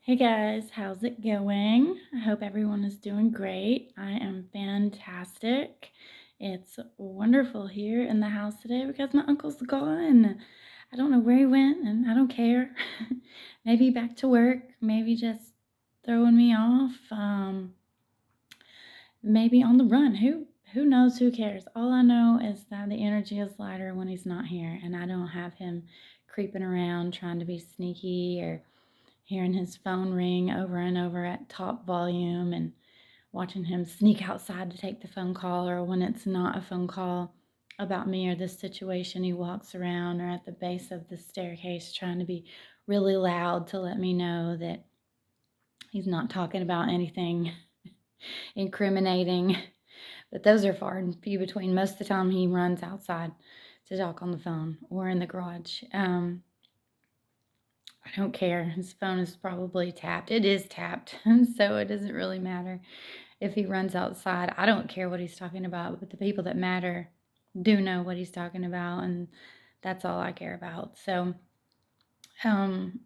Hey guys, how's it going? I hope everyone is doing great. I am fantastic. It's wonderful here in the house today because my uncle's gone. I don't know where he went and I don't care. Maybe back to work, maybe just throwing me off. Maybe on the run. Who knows, who cares? All I know is that the energy is lighter when he's not here and I don't have him creeping around trying to be sneaky or hearing his phone ring over and over at top volume and watching him sneak outside to take the phone call, or when it's not a phone call about me or this situation, he walks around or at the base of the staircase trying to be really loud to let me know that he's not talking about anything incriminating. But those are far and few between. Most of the time he runs outside to talk on the phone or in the garage. I don't care. His phone is probably tapped. It is tapped, so it doesn't really matter if he runs outside. I don't care what he's talking about, but the people that matter do know what he's talking about, and that's all I care about. So, um,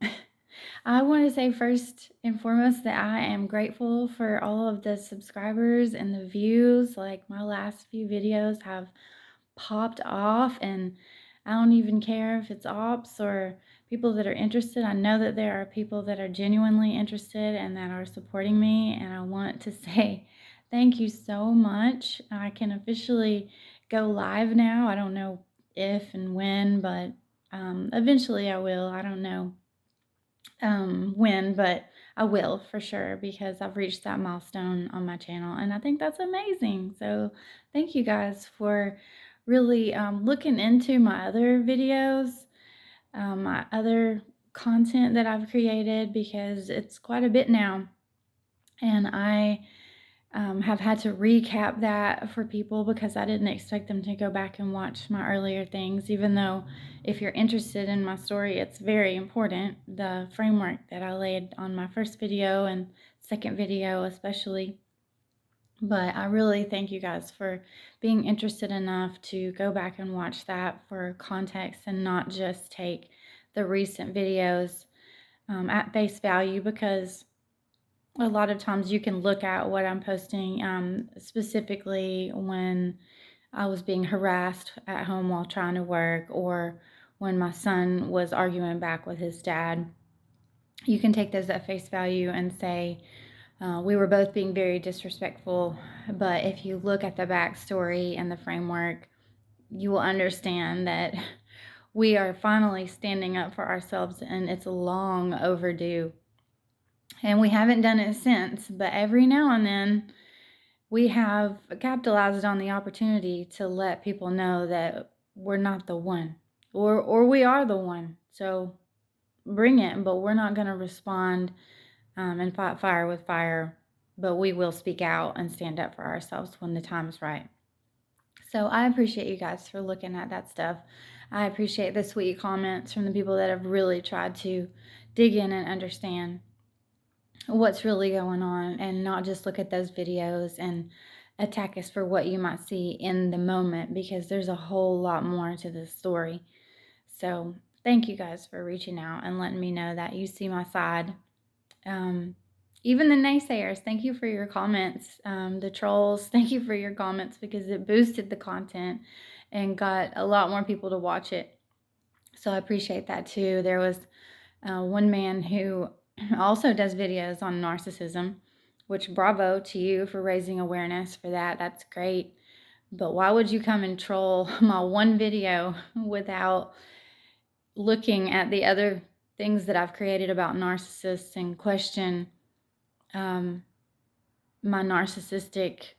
I want to say first and foremost that I am grateful for all of the subscribers and the views. Like, my last few videos have popped off, and I don't even care if it's ops or people that are interested. I know that there are people that are genuinely interested and that are supporting me, and I want to say thank you so much. I can officially go live now. I don't know if and when, but eventually I will. I don't know when, but I will for sure because I've reached that milestone on my channel, and I think that's amazing. So thank you guys for really looking into my other videos, my other content that I've created, because it's quite a bit now, and I have had to recap that for people because I didn't expect them to go back and watch my earlier things, even though if you're interested in my story, it's very important. The framework that I laid on my first video and second video especially. But I really thank you guys for being interested enough to go back and watch that for context and not just take the recent videos at face value, because a lot of times you can look at what I'm posting, specifically when I was being harassed at home while trying to work, or when my son was arguing back with his dad. You can take those at face value and say, we were both being very disrespectful. But if you look at the backstory and the framework, you will understand that we are finally standing up for ourselves, and it's long overdue. And we haven't done it since, but every now and then we have capitalized on the opportunity to let people know that we're not the one, or we are the one. So bring it, but we're not going to respond and fight fire with fire, but we will speak out and stand up for ourselves when the time is right. So I appreciate you guys for looking at that stuff. I appreciate the sweet comments from the people that have really tried to dig in and understand what's really going on and not just look at those videos and attack us for what you might see in the moment, because there's a whole lot more to this story. So thank you guys for reaching out and letting me know that you see my side. Even the naysayers, thank you for your comments. The trolls, thank you for your comments, because it boosted the content and got a lot more people to watch it. So I appreciate that too. There was one man who also does videos on narcissism, which bravo to you for raising awareness for that. That's great. But why would you come and troll my one video without looking at the other things that I've created about narcissists and question my narcissistic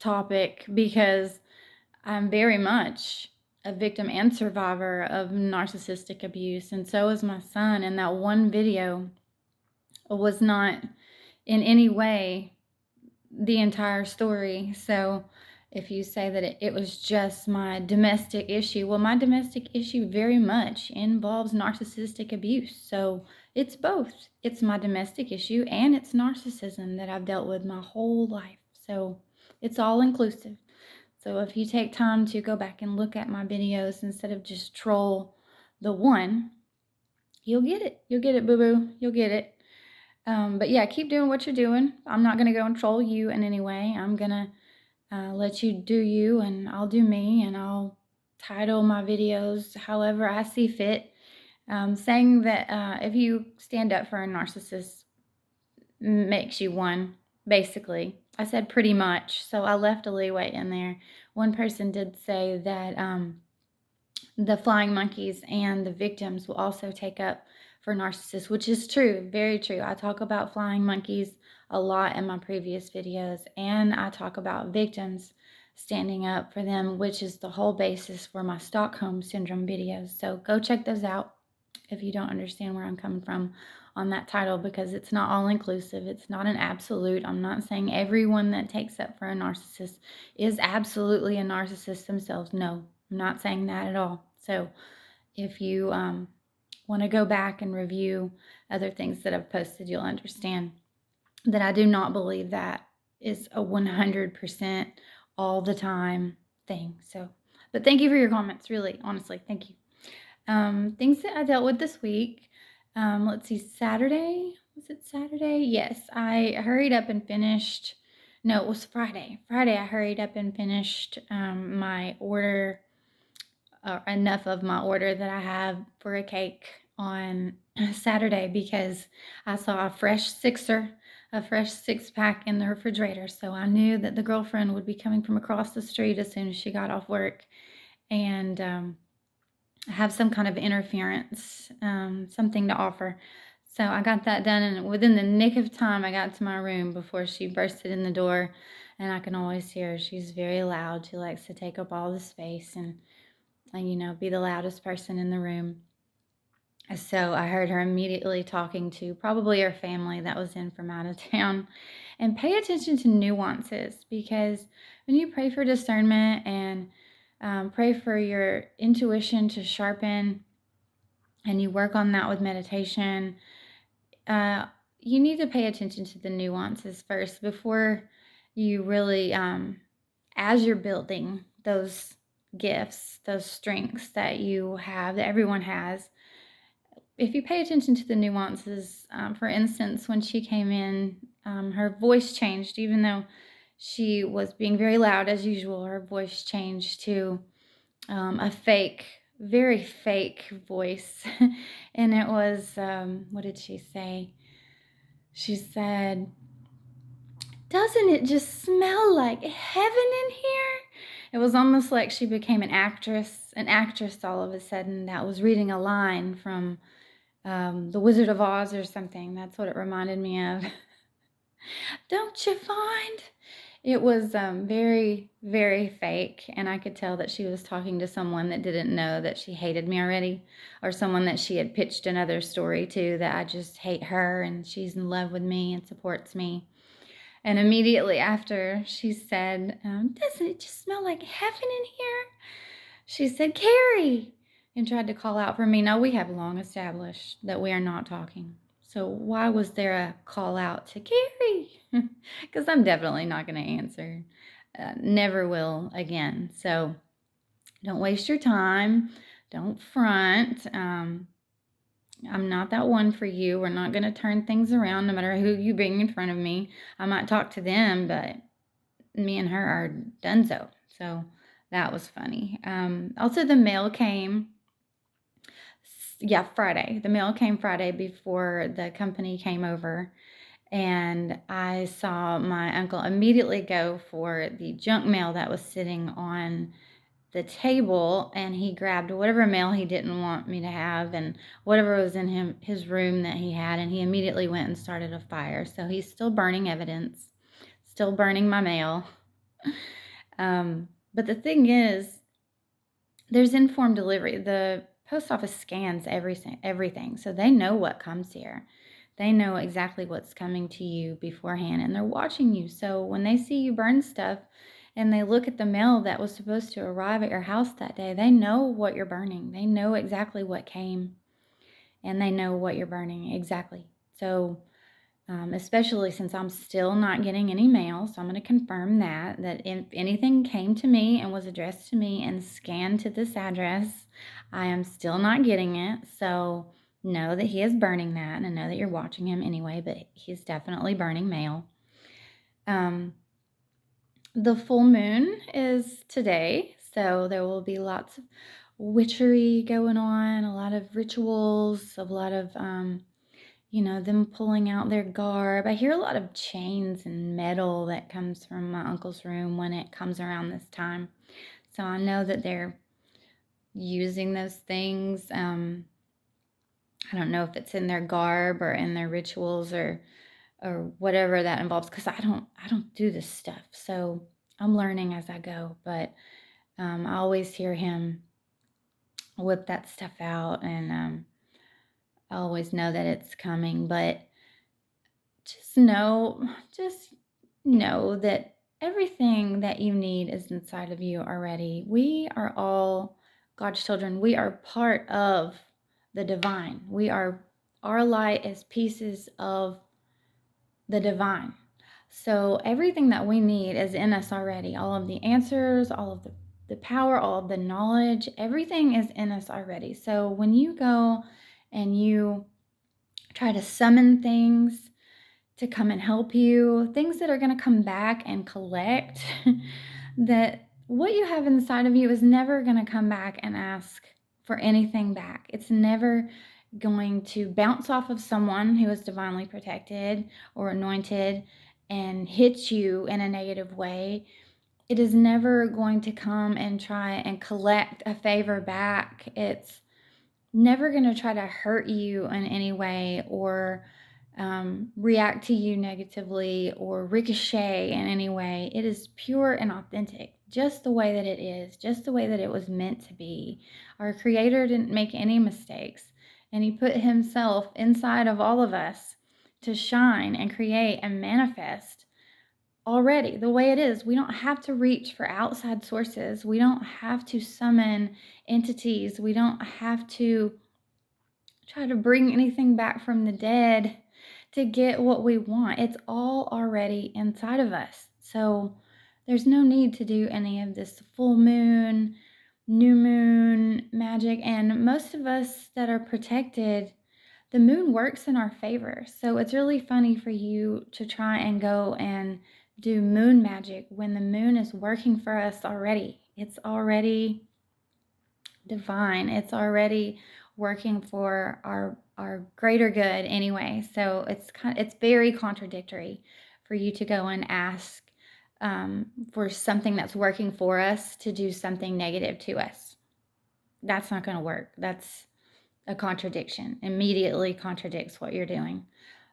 topic? Because I'm very much a victim and survivor of narcissistic abuse, and so is my son. And that one video was not in any way the entire story. So if you say that it was just my domestic issue, well, my domestic issue very much involves narcissistic abuse. So it's both. It's my domestic issue and it's narcissism that I've dealt with my whole life. So it's all inclusive. So if you take time to go back and look at my videos instead of just troll the one, you'll get it. You'll get it, boo-boo. You'll get it. But yeah, keep doing what you're doing. I'm not gonna go and troll you in any way. I'm gonna let you do you, and I'll do me, and I'll title my videos however I see fit. Saying that if you stand up for a narcissist makes you one, basically. I said pretty much, so I left a leeway in there. One person did say that the flying monkeys and the victims will also take up for narcissists, which is true, very true. I talk about flying monkeys a lot in my previous videos, and I talk about victims standing up for them, which is the whole basis for my Stockholm Syndrome videos. So go check those out if you don't understand where I'm coming from on that title, because it's not all inclusive. It's not an absolute. I'm not saying everyone that takes up for a narcissist is absolutely a narcissist themselves. No, I'm not saying that at all. So if you want to go back and review other things that I've posted, you'll understand that I do not believe that is a 100% all the time thing. So, but thank you for your comments, really, honestly, thank you. Things that I dealt with this week. Let's see, Saturday. Was it Saturday? Yes, I hurried up and finished. No, it was Friday. Friday, I hurried up and finished my order, or enough of my order that I have for a cake on Saturday, because I saw a fresh six pack in the refrigerator. So I knew that the girlfriend would be coming from across the street as soon as she got off work, and have some kind of interference, something to offer. So I got that done, and within the nick of time, I got to my room before she bursted in the door, and I can always hear her. She's very loud. She likes to take up all the space and be the loudest person in the room. So I heard her immediately talking to probably her family that was in from out of town. And pay attention to nuances, because when you pray for discernment and pray for your intuition to sharpen, and you work on that with meditation, you need to pay attention to the nuances first before you really, as you're building those gifts, those strengths that you have, that everyone has. If you pay attention to the nuances, for instance, when she came in, her voice changed. Even though she was being very loud as usual, her voice changed to a fake, very fake voice. And it was, what did she say? She said, "Doesn't it just smell like heaven in here?" It was almost like she became an actress all of a sudden that was reading a line from The Wizard of Oz or something. That's what it reminded me of. Don't you find? It was very, very fake, and I could tell that she was talking to someone that didn't know that she hated me already, or someone that she had pitched another story to, that I just hate her and she's in love with me and supports me. And immediately after she said, "Doesn't it just smell like heaven in here?" She said, "Carrie," and tried to call out for me. Now, we have long established that we are not talking. So why was there a call out to Carrie? Because I'm definitely not going to answer. Never will again. So don't waste your time. Don't front. I'm not that one for you. We're not going to turn things around no matter who you bring in front of me. I might talk to them, but me and her are donezo. So that was funny. Also, the mail came. Yeah, Friday. The mail came Friday before the company came over. And I saw my uncle immediately go for the junk mail that was sitting on the table, and he grabbed whatever mail he didn't want me to have, and whatever was in his room that he had, and he immediately went and started a fire. So he's still burning evidence, still burning my mail. But the thing is, there's informed delivery. The post office scans everything, so they know what comes here. They know exactly what's coming to you beforehand, and they're watching you. So when they see you burn stuff and they look at the mail that was supposed to arrive at your house that day, they know what you're burning. They know exactly what came, and they know what you're burning exactly. So especially since I'm still not getting any mail, so I'm going to confirm that if anything came to me and was addressed to me and scanned to this address, I am still not getting it. So know that he is burning that, and I know that you're watching him anyway, but he's definitely burning mail. The full moon is today, so there will be lots of witchery going on, a lot of rituals, a lot of, them pulling out their garb. I hear a lot of chains and metal that comes from my uncle's room when it comes around this time. So I know that they're using those things. I don't know if it's in their garb or in their rituals or whatever that involves, because I don't do this stuff. So I'm learning as I go, but I always hear him whip that stuff out, and I always know that it's coming. But just know that everything that you need is inside of you already. We are all God's children. We are part of the divine. Our light is pieces of the divine. So everything that we need is in us already. All of the answers, all of the power, all of the knowledge, everything is in us already. So when you go and you try to summon things to come and help you, things that are going to come back and collect, that what you have inside of you is never going to come back and ask for anything back. It's never going to bounce off of someone who is divinely protected or anointed and hit you in a negative way. It is never going to come and try and collect a favor back. It's never going to try to hurt you in any way or react to you negatively or ricochet in any way. It is pure and authentic, just the way that it is, just the way that it was meant to be. Our Creator didn't make any mistakes, and He put Himself inside of all of us to shine and create and manifest already the way it is. We don't have to reach for outside sources. We don't have to summon entities. We don't have to try to bring anything back from the dead to get what we want. It's all already inside of us. So there's no need to do any of this full moon, new moon magic. And most of us that are protected, the moon works in our favor. So it's really funny for you to try and go and do moon magic when the moon is working for us already. It's already divine. It's already working for our greater good anyway. So it's very contradictory for you to go and ask for something that's working for us to do something negative to us. That's not going to work. That's a contradiction. Immediately contradicts what you're doing.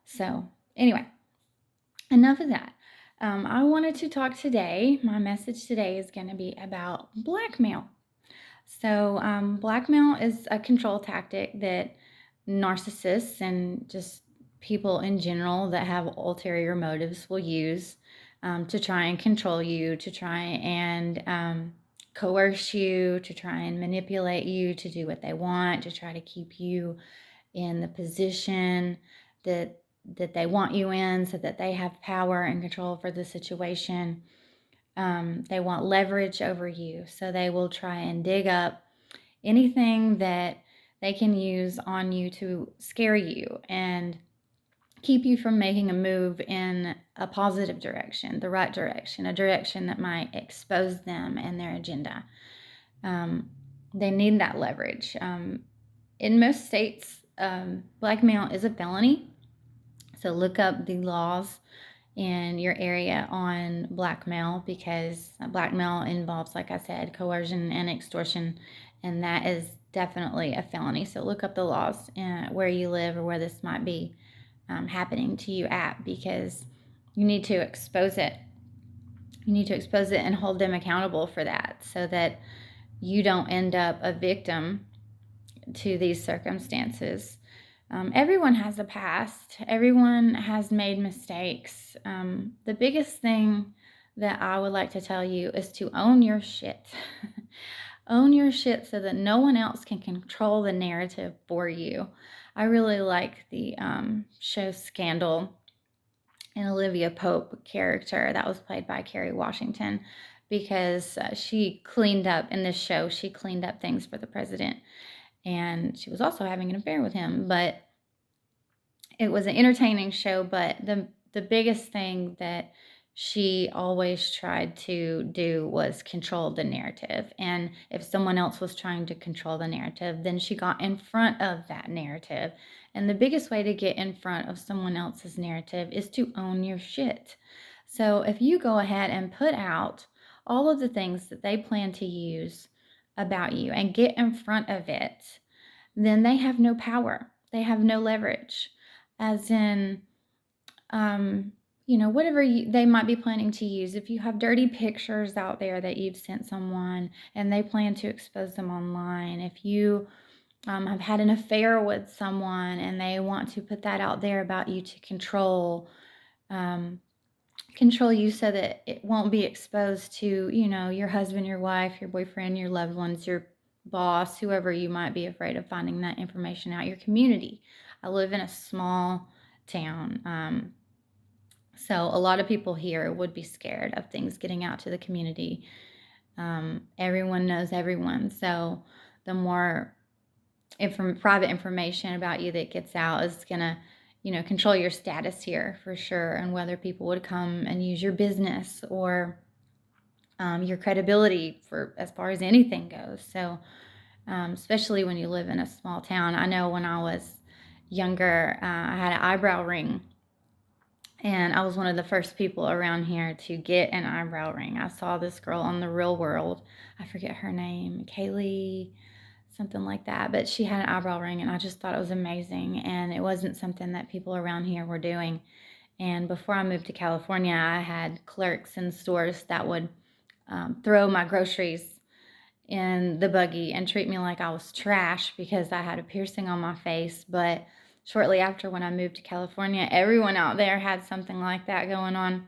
So anyway, enough of that. I wanted to talk today. My message today is going to be about blackmail. So, blackmail is a control tactic that narcissists and just people in general that have ulterior motives will use to try and control you, to try and coerce you, to try and manipulate you to do what they want, to try to keep you in the position that they want you in so that they have power and control for the situation. They want leverage over you, so they will try and dig up anything that they can use on you to scare you and keep you from making a move in a positive direction, the right direction, a direction that might expose them and their agenda. They need that leverage. In most states, blackmail is a felony. So look up the laws in your area on blackmail, because blackmail involves, like I said, coercion and extortion, and that is definitely a felony. So look up the laws where you live or where this might be happening to you at, because you need to expose it. You need to expose it and hold them accountable for that, so that you don't end up a victim to these circumstances. Everyone has a past. Everyone has made mistakes. The biggest thing that I would like to tell you is to own your shit. Own your shit so that no one else can control the narrative for you. I really like the show Scandal and Olivia Pope character that was played by Kerry Washington, because she cleaned up in this show. She cleaned up things for the president. and she was also having an affair with him. But it was an entertaining show, but the biggest thing that she always tried to do was control the narrative. And if someone else was trying to control the narrative, then she got in front of that narrative. And the biggest way to get in front of someone else's narrative is to own your shit. So if you go ahead and put out all of the things that they plan to use about you and get in front of it, then they have no power. They have no leverage. As in, whatever they might be planning to use. If you have dirty pictures out there that you've sent someone and they plan to expose them online, if you have had an affair with someone and they want to put that out there about you to um, control you so that it won't be exposed to, your husband, your wife, your boyfriend, your loved ones, your boss, whoever you might be afraid of finding that information out, your community. I live in a small town. So a lot of people here would be scared of things getting out to the community. Everyone knows everyone. So the more private information about you that gets out is going to, control your status here for sure, and whether people would come and use your business or your credibility for as far as anything goes. So especially when you live in a small town. I know when I was younger, I had an eyebrow ring. And I was one of the first people around here to get an eyebrow ring. I saw this girl on The Real World. I forget her name, Kaylee, something like that. But she had an eyebrow ring, and I just thought it was amazing. And it wasn't something that people around here were doing. And before I moved to California, I had clerks in stores that would throw my groceries in the buggy and treat me like I was trash because I had a piercing on my face. But shortly after, when I moved to California, everyone out there had something like that going on.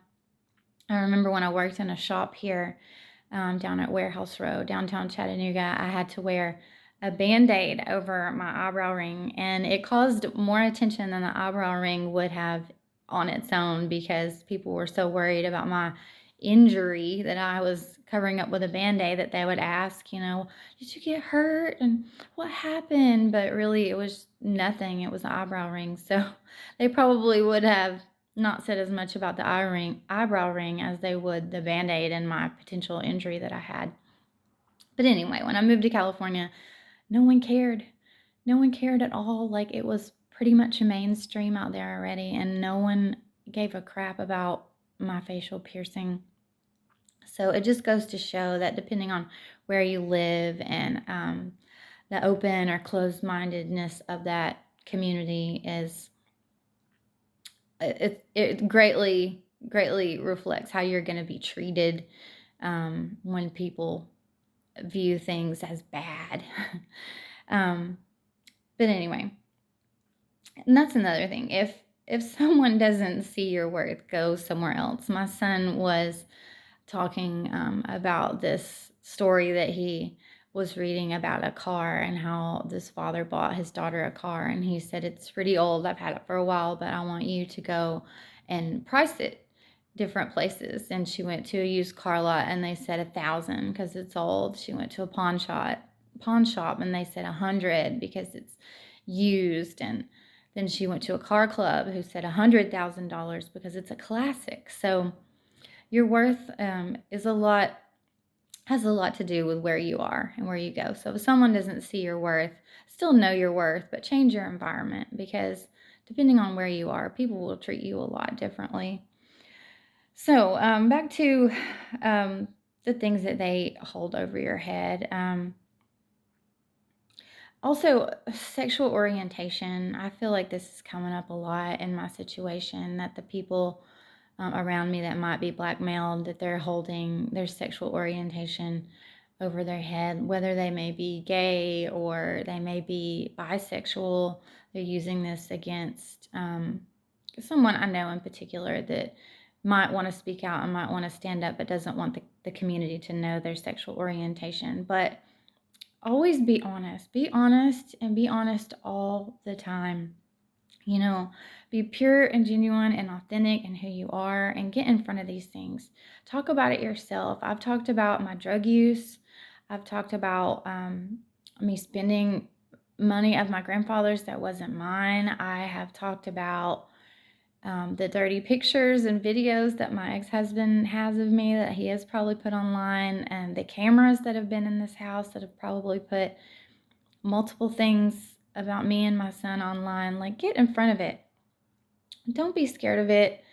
I remember when I worked in a shop here down at Warehouse Row, downtown Chattanooga, I had to wear a Band-Aid over my eyebrow ring, and it caused more attention than the eyebrow ring would have on its own because people were so worried about my injury that I was covering up with a Band-Aid that they would ask, did you get hurt and what happened? But really it was nothing. It was an eyebrow ring. So they probably would have not said as much about the eyebrow ring as they would the Band-Aid and my potential injury that I had. But anyway, when I moved to California, no one cared. No one cared at all. Like, it was pretty much a mainstream out there already, and no one gave a crap about my facial piercing. So it just goes to show that depending on where you live and the open or closed-mindedness of that community it greatly reflects how you're going to be treated when people view things as bad. But anyway, and that's another thing. If someone doesn't see your worth, go somewhere else. My son was talking about this story that he was reading about a car and how this father bought his daughter a car, and he said, it's pretty old, I've had it for a while, but I want you to go and price it different places. And she went to a used car lot and they said 1,000 because it's old. She went to a pawn shop and they said 100 because it's used. And then she went to a car club who said $100,000 because it's a classic. So your worth has a lot to do with where you are and where you go. So if someone doesn't see your worth, still know your worth, but change your environment, because depending on where you are, people will treat you a lot differently. So back to the things that they hold over your head. Also, sexual orientation. I feel like this is coming up a lot in my situation, that the people around me that might be blackmailed, that they're holding their sexual orientation over their head, whether they may be gay or they may be bisexual. They're using this against someone I know in particular that might want to speak out and might want to stand up, but doesn't want the community to know their sexual orientation. But always be honest. Be honest, and be honest all the time. Be pure and genuine and authentic in who you are, and get in front of these things. Talk about it yourself. I've talked about my drug use. I've talked about me spending money of my grandfather's that wasn't mine. I have talked about the dirty pictures and videos that my ex-husband has of me that he has probably put online, and the cameras that have been in this house that have probably put multiple things about me and my son online. Like, get in front of it. Don't be scared of it.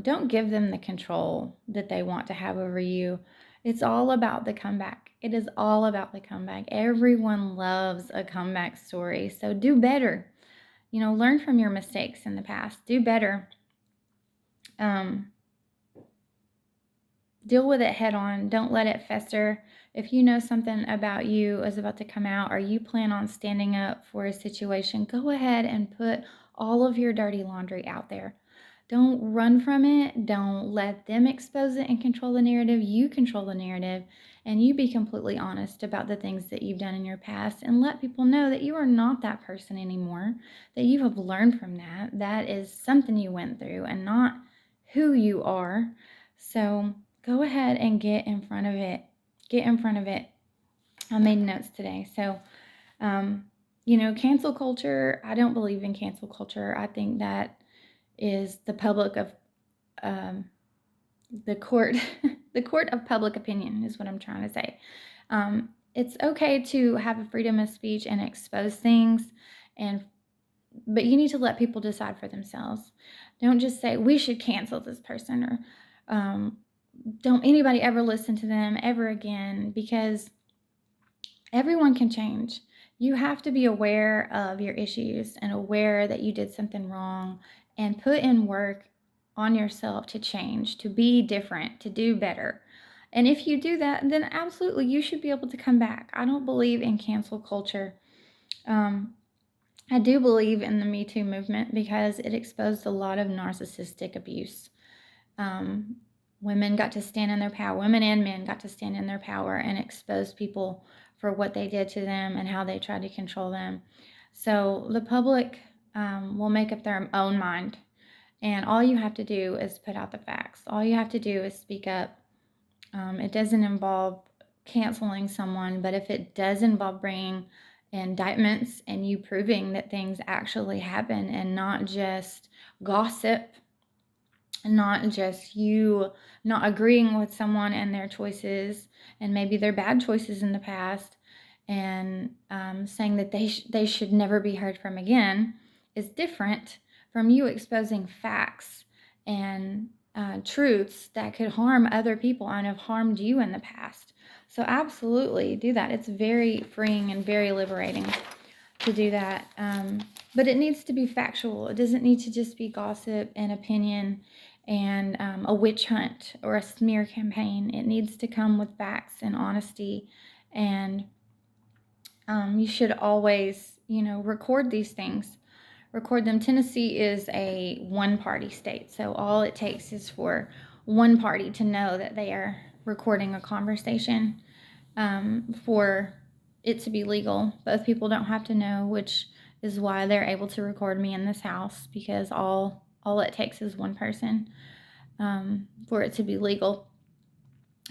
Don't give them the control that they want to have over you. It's all about the comeback. It is all about the comeback. Everyone loves a comeback story. So do better. Learn from your mistakes in the past. Do better. Deal with it head on. Don't let it fester. If you know something about you is about to come out, or you plan on standing up for a situation, go ahead and put all of your dirty laundry out there. Don't run from it. Don't let them expose it and control the narrative. You control the narrative, and you be completely honest about the things that you've done in your past, and let people know that you are not that person anymore, that you have learned from that. That is something you went through and not who you are. So go ahead and get in front of it. Get in front of it. I made notes today. So, cancel culture, I don't believe in cancel culture. I think that is the public of the court, the court of public opinion is what I'm trying to say. It's okay to have a freedom of speech and expose things, but you need to let people decide for themselves. Don't just say, we should cancel this person, or don't anybody ever listen to them ever again, because everyone can change. You have to be aware of your issues and aware that you did something wrong, and put in work on yourself to change, to be different, to do better. And if you do that, then absolutely you should be able to come back. I don't believe in cancel culture. I do believe in the Me Too movement because it exposed a lot of narcissistic abuse. Women got to stand in their power. Women and men got to stand in their power and expose people for what they did to them and how they tried to control them. So the public will make up their own mind. And all you have to do is put out the facts. All you have to do is speak up. It doesn't involve canceling someone, but if it does involve bringing indictments and you proving that things actually happen, and not just gossip, not just you not agreeing with someone and their choices, and maybe their bad choices in the past, and saying that they should never be heard from again, is different from you exposing facts and truths that could harm other people and have harmed you in the past. So absolutely do that. It's very freeing and very liberating to do that. But it needs to be factual. It doesn't need to just be gossip and opinion and a witch hunt or a smear campaign. It needs to come with facts and honesty. And you should always, record these things. Record them. Tennessee is a one-party state, so all it takes is for one party to know that they are recording a conversation for it to be legal. Both people don't have to know, which is why they're able to record me in this house, because all it takes is one person for it to be legal.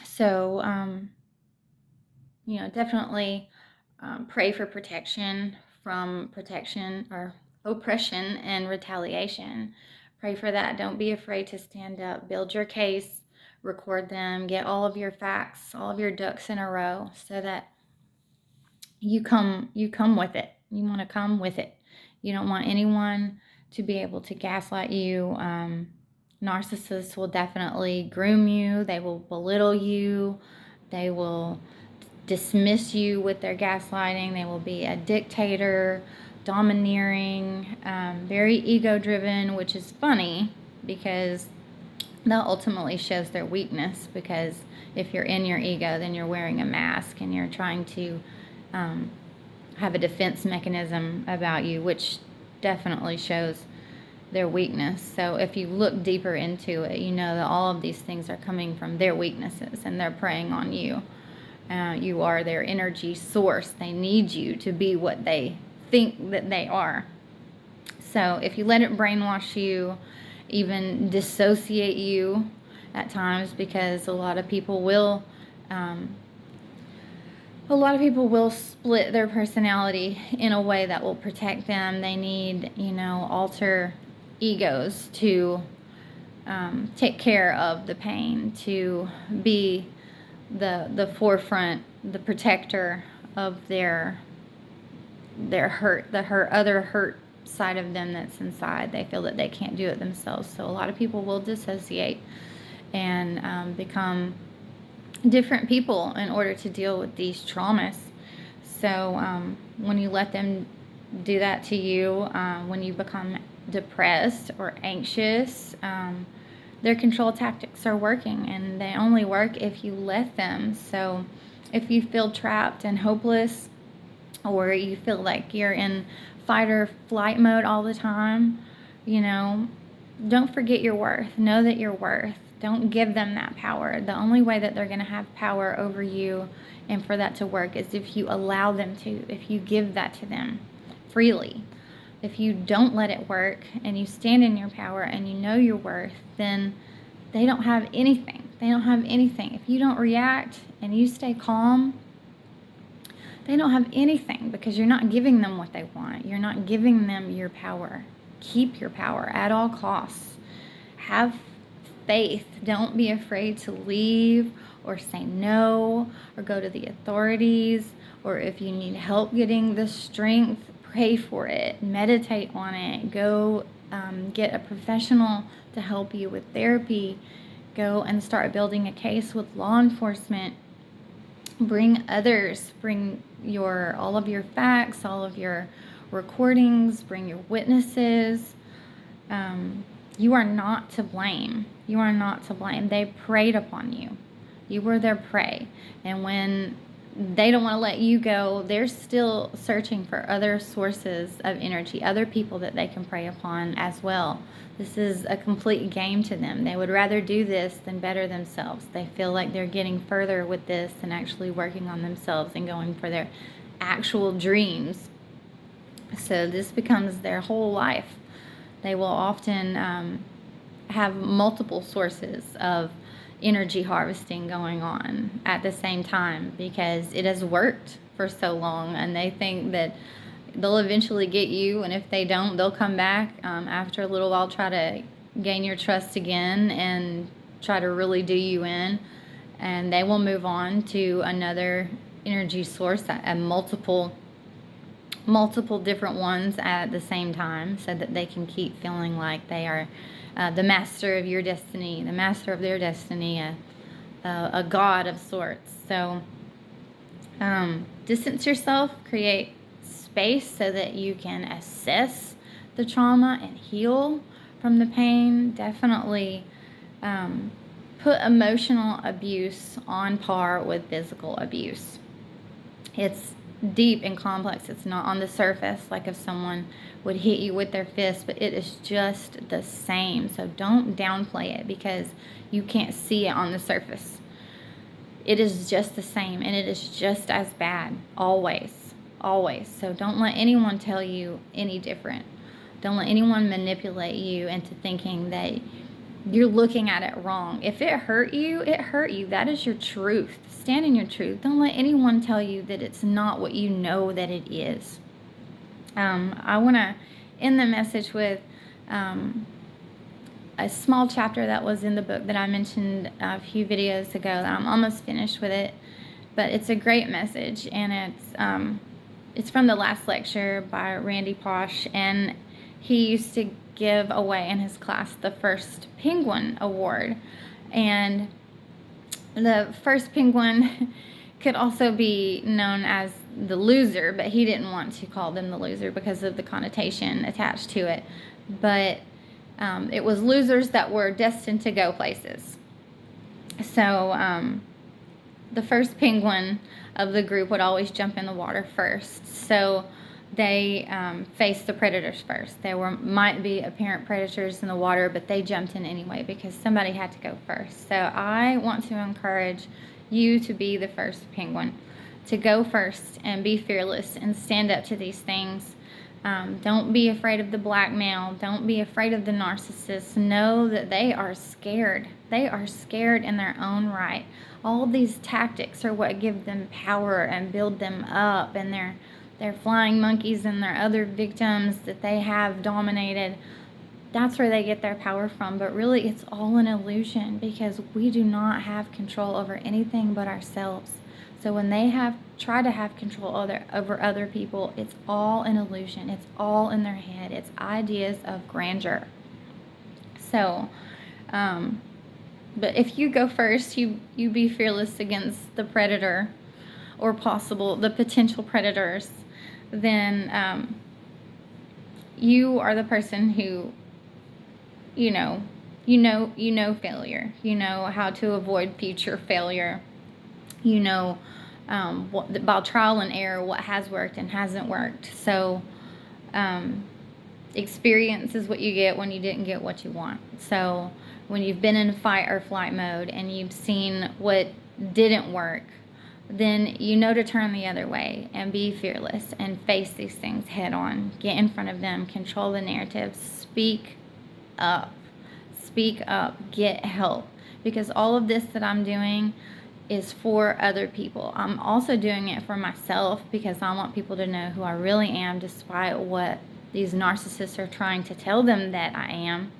So, definitely pray for protection from oppression and retaliation. Pray for that. Don't be afraid to stand up. Build your case. Record them. Get all of your facts, all of your ducks in a row, so that you come with it. You want to come with it. You don't want anyone to be able to gaslight you. Narcissists will definitely groom you. They will belittle you. They will dismiss you with their gaslighting. They will be a dictator, domineering, very ego-driven, which is funny because that ultimately shows their weakness, because if you're in your ego, then you're wearing a mask and you're trying to have a defense mechanism about you, which definitely shows their weakness. So if you look deeper into it, you know that all of these things are coming from their weaknesses, and they're preying on you. You are their energy source. They need you to be what they think that they are. So if you let it brainwash you, even dissociate you at times, because a lot of people will a lot of people will split their personality in a way that will protect them. They need, alter egos to take care of the pain, to be the forefront, the protector of their hurt, other hurt side of them that's inside. They feel that they can't do it themselves. So a lot of people will dissociate and become different people in order to deal with these traumas. So when you let them do that to you, when you become depressed or anxious, their control tactics are working, and they only work if you let them. So if you feel trapped and hopeless, or you feel like you're in fight or flight mode all the time, don't forget your worth. Know that you're worth. Don't give them that power. The only way that they're going to have power over you and for that to work is if you allow them to, if you give that to them freely. If you don't let it work and you stand in your power and you know your worth, then they don't have anything. They don't have anything. If you don't react and you stay calm, they don't have anything, because you're not giving them what they want. You're not giving them your power. Keep your power at all costs. Have faith. Don't be afraid to leave or say no or go to the authorities, or if you need help getting the strength, pray for it. Meditate on it. Go get a professional to help you with therapy. Go and start building a case with law enforcement. Bring others. Bring all of your facts, all of your recordings. Bring your witnesses. You are not to blame. You are not to blame. They preyed upon you. You were their prey. And when they don't want to let you go, they're still searching for other sources of energy, other people that they can prey upon as well. This is a complete game to them. They would rather do this than better themselves. They feel like they're getting further with this than actually working on themselves and going for their actual dreams. So this becomes their whole life. They will often have multiple sources of energy harvesting going on at the same time, because it has worked for so long, and they think that they'll eventually get you, and if they don't, they'll come back after a little while, try to gain your trust again and try to really do you in, and they will move on to another energy source and multiple different ones at the same time, so that they can keep feeling like they are the master of your destiny, the master of their destiny, a god of sorts. So distance yourself, create space so that you can assess the trauma and heal from the pain. Definitely put emotional abuse on par with physical abuse. It's deep and complex. It's not on the surface like if someone would hit you with their fist, but it is just the same. So don't downplay it because you can't see it on the surface. It is just the same, and it is just as bad, always. So don't let anyone tell you any different. Don't let anyone manipulate you into thinking that you're looking at it wrong. If it hurt you, it hurt you. That is your truth. Stand in your truth. Don't let anyone tell you that it's not what you know that it is. I want to end the message with a small chapter that was in the book that I mentioned a few videos ago. I'm almost finished with it, but it's a great message, and it's from the last lecture by Randy Posh, and he used to give away in his class the first penguin award, and the first penguin could also be known as the loser, but he didn't want to call them the loser because of the connotation attached to it. But it was losers that were destined to go places. So the first penguin of the group would always jump in the water first. So they faced the predators first. There might be apparent predators in the water, but they jumped in anyway because somebody had to go first. So I want to encourage you to be the first penguin, to go first and be fearless and stand up to these things. Don't be afraid of the blackmail. Don't be afraid of the narcissists. Know that they are scared. They are scared in their own right. All these tactics are what give them power and build them up, and they're flying monkeys and their other victims that they have dominated. That's where they get their power from. But really, it's all an illusion, because we do not have control over anything but ourselves. So when they try to have control over other people, it's all an illusion. It's all in their head. It's ideas of grandeur. So, but if you go first, you be fearless against the predator, or the potential predators, then you are the person who, you know failure. You know how to avoid future failure. You know, by trial and error, what has worked and hasn't worked. So, experience is what you get when you didn't get what you want. So, when you've been in fight or flight mode and you've seen what didn't work, then you know to turn the other way and be fearless and face these things head on. Get in front of them, control the narrative, speak up. Speak up, get help. Because all of this that I'm doing is for other people. I'm also doing it for myself, because I want people to know who I really am, despite what these narcissists are trying to tell them that I am.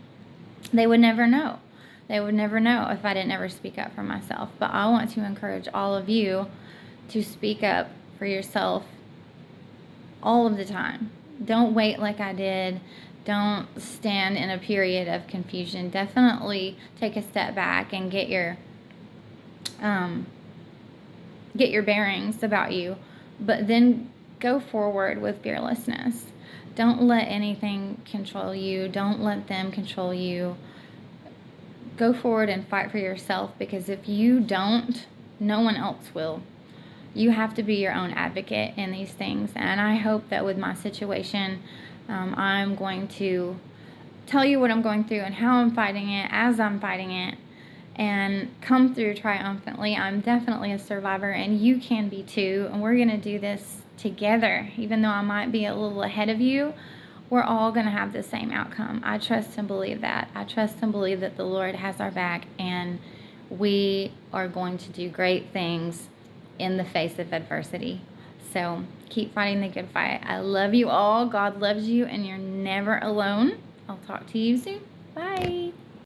They would never know. They would never know if I didn't ever speak up for myself. But I want to encourage all of you to speak up for yourself all of the time. Don't wait like I did. Don't stand in a period of confusion. Definitely take a step back and get your bearings about you, but then go forward with fearlessness. Don't let anything control you. Don't let them control you. Go forward and fight for yourself, because if you don't, no one else will. You have to be your own advocate in these things. And I hope that with my situation, I'm going to tell you what I'm going through and how I'm fighting it as I'm fighting it, and come through triumphantly. I'm definitely a survivor, and you can be too. And we're going to do this together. Even though I might be a little ahead of you, we're all going to have the same outcome. I trust and believe that. I trust and believe that the Lord has our back, and we are going to do great things in the face of adversity. So keep fighting the good fight. I love you all. God loves you, and you're never alone. I'll talk to you soon. Bye.